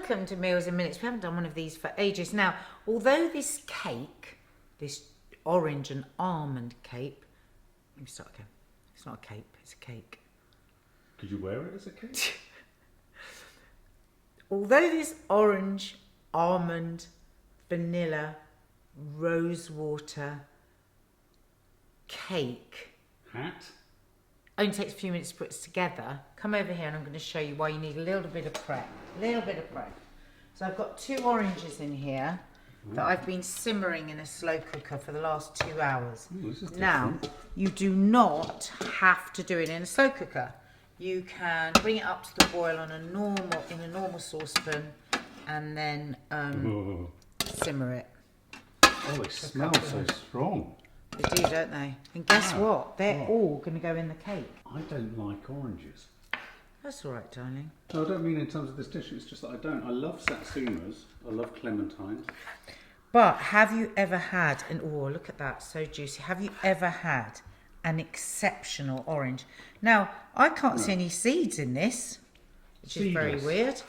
welcome to Meals in Minutes. We haven't done one of these for ages. Now, although this cake, this orange and almond cake, let me start again. It's not a cape, it's a cake. Could you wear it as a cake? Although this orange, almond, vanilla, rosewater cake Hat? only takes a few minutes to put together, come over here and I'm going to show you why you need a little bit of prep. So I've got 2 oranges in here that I've been simmering in a slow cooker for the last 2 hours. Ooh, this is now, different. you do not have to do it in a slow cooker. You can bring it up to the boil on a normal saucepan and then simmer it. Oh, they smell so strong. They do, don't they? And guess what? They're all going to go in the cake. I don't like oranges. That's all right, darling. No, I don't mean in terms of this dish, it's just that I don't. I love satsumas, I love clementines. But have you ever had look at that, so juicy. Have you ever had an exceptional orange? Now, I can't see any seeds in this, which is very weird.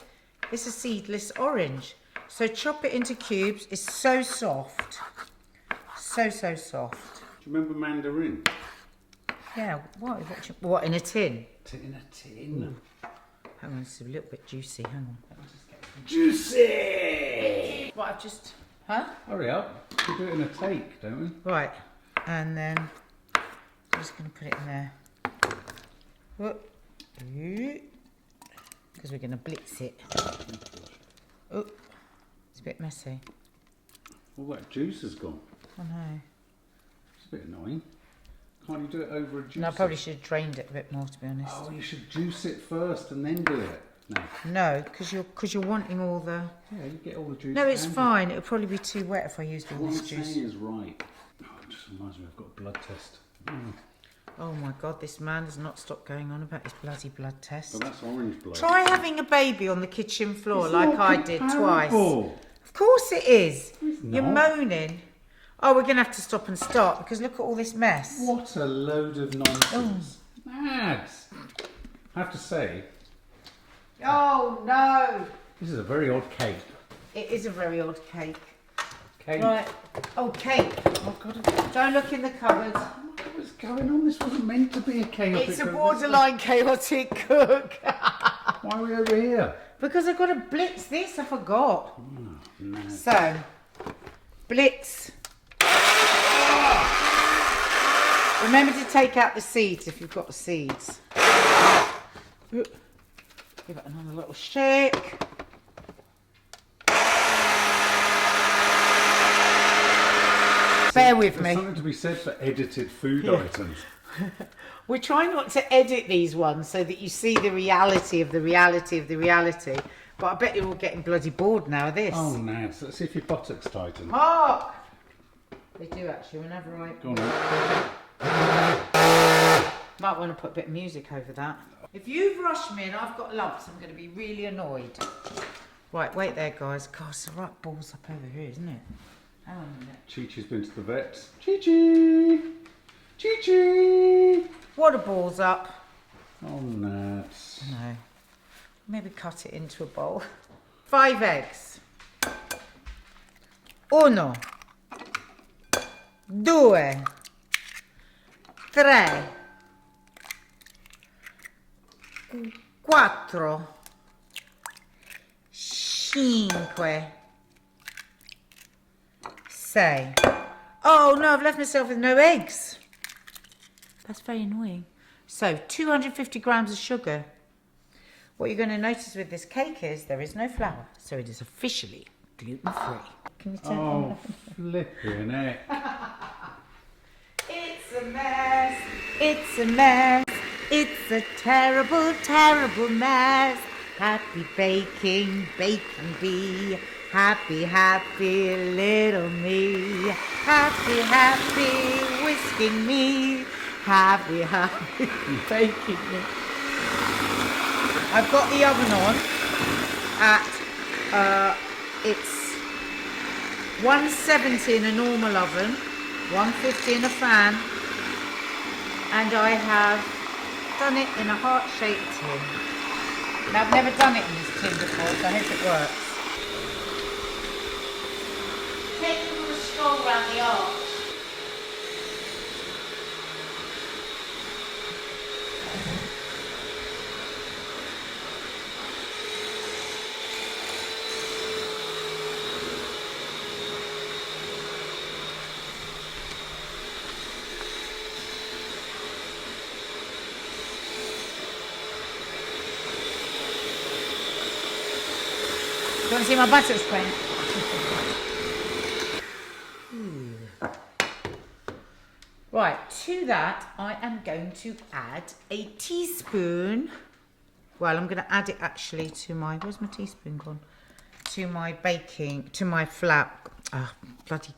It's a seedless orange. So chop it into cubes. It's so soft. So soft. Do you remember mandarin? Yeah, what in a tin? In a tin. Hang on, it's a little bit juicy. Hang on. Let me just get some. Juicy! What, I've just... Huh? Hurry up. We do it in a take, don't we? Right. And then I'm just going to put it in there. Because we're going to blitz it. Oh, it's a bit messy. All that juice has gone. I know. It's a bit annoying. Can't you do it over a juicer? No, I probably should have drained it a bit more, to be honest. Oh, you should juice it first and then do it. No, because you're wanting all the... Yeah, you get all the juice. No, it's fine. It'll probably be too wet if I used all this What I'm juice. saying is right. Oh, it just reminds me I've got a blood test. Oh my God, this man does not stop going on about his bloody blood test. But that's orange blood. Try having a baby on the kitchen floor like I did twice. Comparable. Of course it is. It's You're not. moaning. Oh, we're going to have to stop and start because look at all this mess. What a load of nonsense. Mad. I have to say, Oh no. this is a very odd cake. It is a very odd cake. Cake. Right. Oh, cake. Oh, God, Don't look in the cupboard. what was going on? This wasn't meant to be a chaotic It's a cook. borderline chaotic cook. Why are we over here? Because I've got to blitz this. I forgot. Oh, no. So, blitz. Remember to take out the seeds if you've got the seeds. Give it another little shake. Bear with There's me. something to be said for edited food items. We're trying not to edit these ones so that you see the reality of the reality of the reality. But I bet you're all getting bloody bored now of this. Oh, nice. Let's see if your buttocks tighten. Hark! They do actually whenever I... Go on, then. Might want to put a bit of music over that. If you've rushed me and I've got lumps, I'm going to be really annoyed. Right, wait there, guys. God, it's the right balls up over here, isn't it? Hang on a minute. Chi-Chi's been to the vet. Chi-Chi! Chi-Chi! What are balls up? Oh, nuts. No. Maybe cut it into a bowl. 5 eggs. 1, 2, 3, 4, 5, 6. Oh no, I've left myself with no eggs. That's very annoying. So, 250 grams of sugar. What you're going to notice with this cake is there is no flour, so it is officially gluten-free. Can you turn it Oh, on? flipping heck. It's a mess. It's a mess. It's a terrible, terrible mess. Happy baking, baking bee. Happy, happy little me. Happy, happy whisking me. Happy, happy baking me. I've got the oven on at, it's 170 in a normal oven, 150 in a fan, and I have done it in a heart-shaped tin. Now, I've never done it in this tin before, so I hope it works. take them on a stroll around the arch. Do you want to see my butter screen? Right, to that I am going to add a teaspoon. Well, I'm going to add it actually to my, where's my teaspoon gone? To my baking, to my flour, to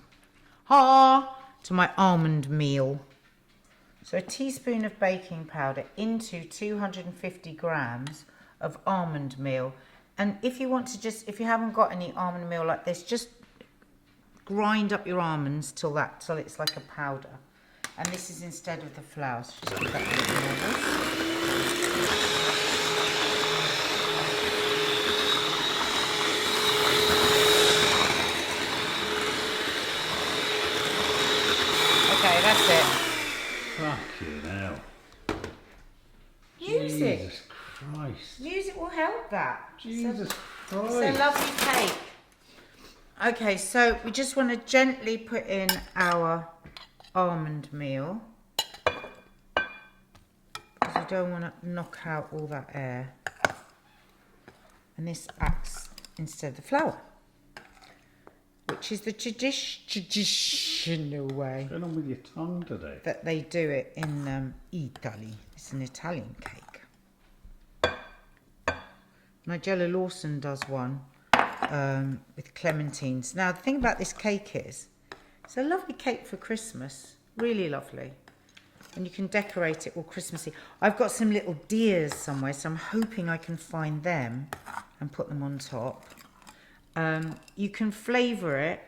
my almond meal. So a teaspoon of baking powder into 250 grams of almond meal. And if you want to just, if you haven't got any almond meal like this, just grind up your almonds till it's like a powder. And this is instead of the flour. So just put that in there. Okay, that's it. Fucking hell. Music. Jesus Christ. Music will help that. Jesus Christ. It's a lovely cake. Okay, so we just want to gently put in our almond meal, because we don't want to knock out all that air. And this acts instead of the flour, which is the traditional way. What's going on with your tongue today? That they do it in Italy. It's an Italian cake. Nigella Lawson does one with clementines. Now, the thing about this cake is, it's a lovely cake for Christmas. Really lovely. And you can decorate it all Christmassy. I've got some little deers somewhere, so I'm hoping I can find them and put them on top. You can flavour it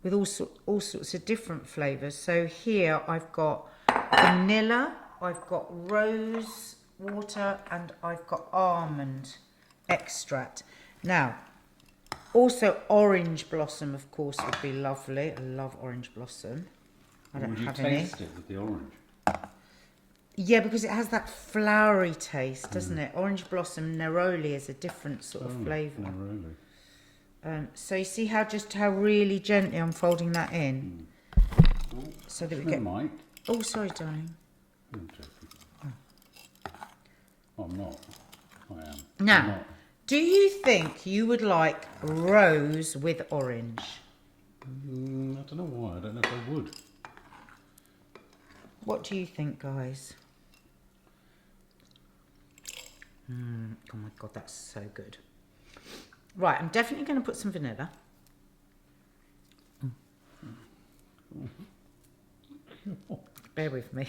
with all sorts of different flavours. So here I've got vanilla, I've got rose water, and I've got almond extract. Now, also orange blossom, of course, would be lovely. I love orange blossom. I don't have any. Would you taste it with the orange? Yeah, because it has that flowery taste, doesn't it? Orange blossom neroli is a different sort of flavour. Neroli. So you see how really gently I'm folding that in, so that we get. Mic. Oh, sorry, darling. I'm joking. I'm not. I am. Now, I'm not. do you think you would like rose with orange? I don't know why. I don't know if I would. What do you think, guys? Oh my God, that's so good. Right, I'm definitely going to put some vanilla. Bear with me.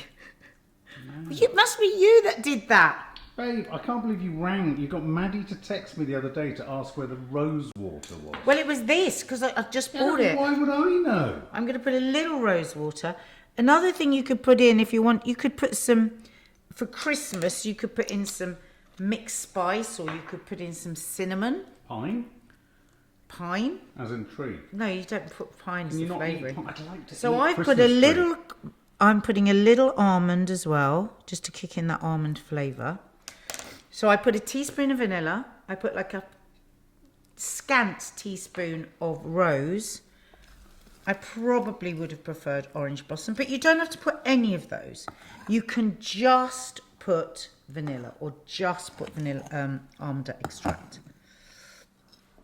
It must be you that did that. Babe, I can't believe you rang. You got Maddie to text me the other day to ask where the rose water was. Well, it was this, because I just bought it. Why would I know? I'm going to put a little rose water. Another thing you could put in, if you want, you could put some, for Christmas, you could put in some mixed spice, or you could put in some cinnamon. Pine? Pine? As in tree? No, you don't put pine as Can you the not eat flavouring. pine? I'd like to So eat I've Christmas put a tree. little, I'm putting a little almond as well, just to kick in that almond flavour. So I put a teaspoon of vanilla. I put like a scant teaspoon of rose. I probably would have preferred orange blossom, but you don't have to put any of those. You can just put vanilla, or just put vanilla almond extract.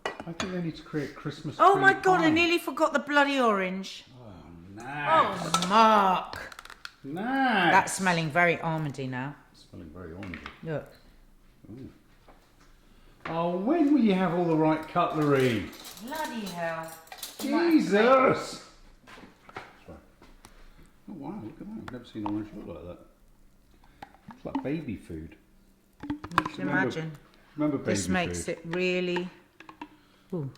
I think they need to create Christmas Oh tree my God, I pie. nearly forgot the bloody orange. Oh, nice. Oh, Mark. Nice. That's smelling very almondy now. Smelling very orangey. Look. Ooh. Oh, when will you have all the right cutlery? Bloody hell. Jesus! Sorry. Oh wow, look at that. I've never seen orange look like that. It's like baby food. You can imagine. Remember baby This makes food? it really... Ooh.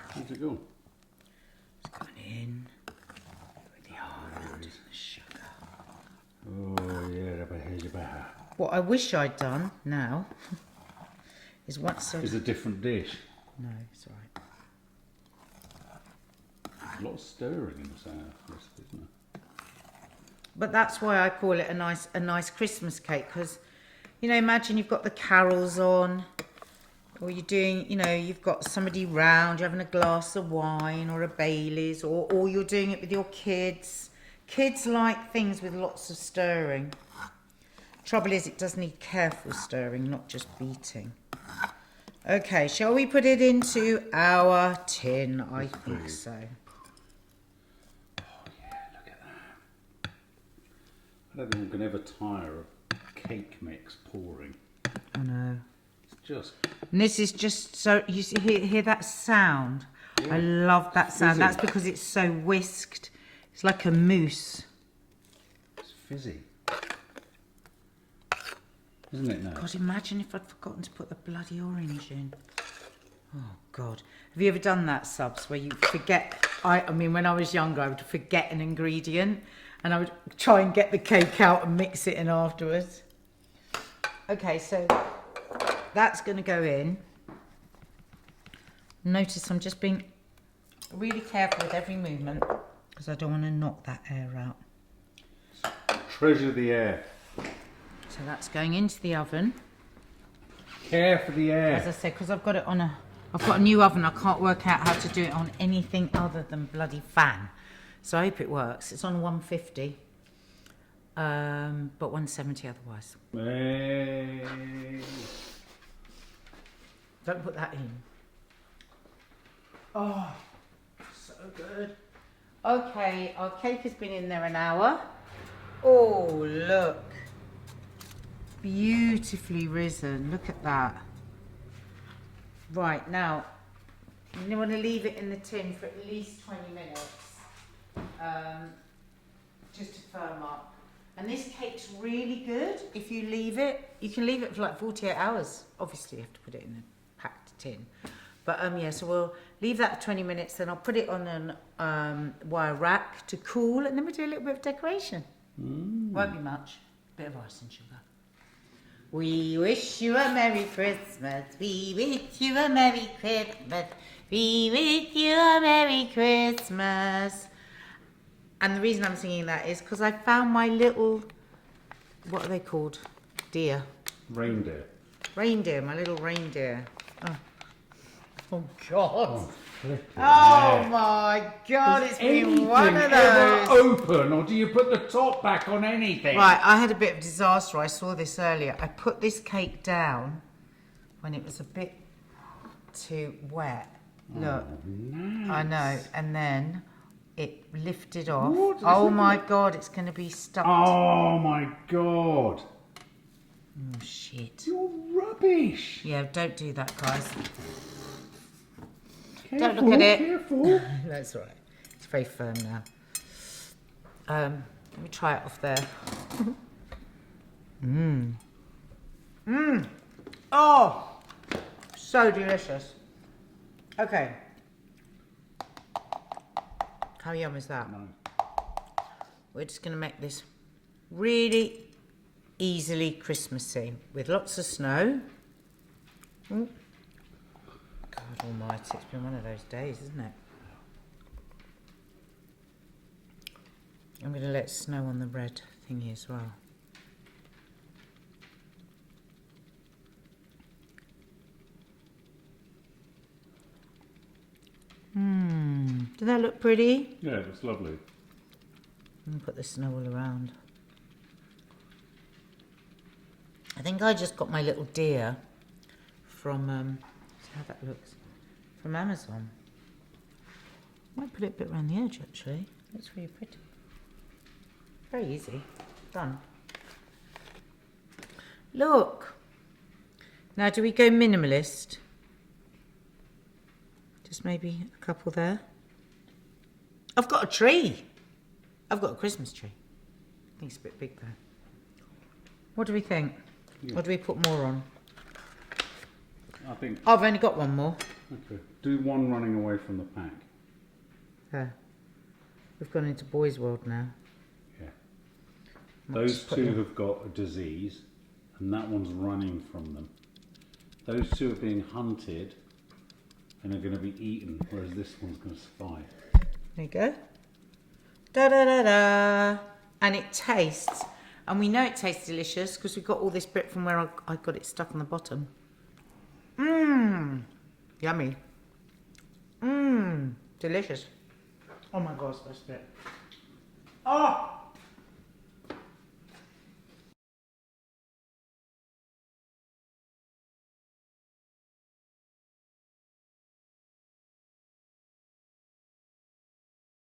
How's it go? It's gone in with the almond and the sugar. Oh yeah, What I wish I'd done now Is what sort It's a different dish. No, it's all right. There's a lot of stirring in the sour crisp, isn't there? But that's why I call it a nice Christmas cake, because, you know, imagine you've got the carols on, or you're doing, you know, you've got somebody round, you're having a glass of wine or a Baileys, or you're doing it with your kids. Kids like things with lots of stirring. Trouble is, it does need careful stirring, not just beating. Okay, shall we put it into our tin? I think so. I don't think we can ever tire of cake mix pouring. I know. It's just... And this is just so... You see, hear that sound? Yeah. I love that sound. Fizzy. That's because it's so whisked. It's like a mousse. It's fizzy. Isn't it now? God, imagine if I'd forgotten to put the bloody orange in. Oh, God. Have you ever done that, Subs, where you forget... I mean, when I was younger, I would forget an ingredient and I would try and get the cake out and mix it in afterwards. Okay, so that's going to go in. Notice I'm just being really careful with every movement because I don't want to knock that air out. Treasure the air. So that's going into the oven. Care for the air. As I said, because I've got it on I've got a new oven. I can't work out how to do it on anything other than bloody fan. So I hope it works. It's on 150, but 170 otherwise. Hey. Don't put that in. Oh, so good. Okay, our cake has been in there an hour. Oh, look. Beautifully risen. Look at that. Right, now, you want to leave it in the tin for at least 20 minutes. Just to firm up. And this cake's really good if you leave it. You can leave it for like 48 hours. Obviously, you have to put it in a packed tin. But yeah, so we'll leave that for 20 minutes. Then I'll put it on an wire rack to cool. And then we'll do a little bit of decoration. Won't be much. Bit of icing sugar. We wish you a Merry Christmas. We wish you a Merry Christmas. We wish you a Merry Christmas. And the reason I'm singing that is because I found my little, what are they called? Deer. Reindeer. Reindeer, my little reindeer. Oh God. Oh, my God, it's been anything one of ever those. open, or do you put the top back on anything? Right, I had a bit of disaster. I saw this earlier. I put this cake down when it was a bit too wet. Look. Oh, nice. I know. And then it lifted off. Oh my God, it's going to be stuck. Oh my God. Oh shit. You're rubbish. Yeah, don't do that, guys. Careful, Don't look at it. Careful. That's all right. It's very firm now. Let me try it off there. Oh, so delicious. Okay. How yum is that? No. We're just going to make this really easily Christmassy with lots of snow. God almighty, it's been one of those days, isn't it? I'm going to let snow on the red thingy as well. Did that look pretty? Yeah, it looks lovely. I'm going to put the snow all around. I think I just got my little deer from, see how that looks, from Amazon. Might put it a bit around the edge actually. Looks really pretty. Very easy. Done. Look. Now do we go minimalist? Just maybe a couple there. I've got a tree. I've got a Christmas tree. I think it's a bit big though. What do we think? Yeah. Or do we put more on? I think... I've only got one more. Okay. Do one running away from the pack. There. We've gone into Boys World now. Yeah. Those two have got a disease and that one's running from them. Those two are being hunted and are going to be eaten, whereas this one's going to survive. There you go. Da da da da. And it tastes, and we know it tastes delicious because we've got all this bit from where I got it stuck on the bottom. Mmm. Yummy. Mmm. Delicious. Oh my gosh, that's it. Oh!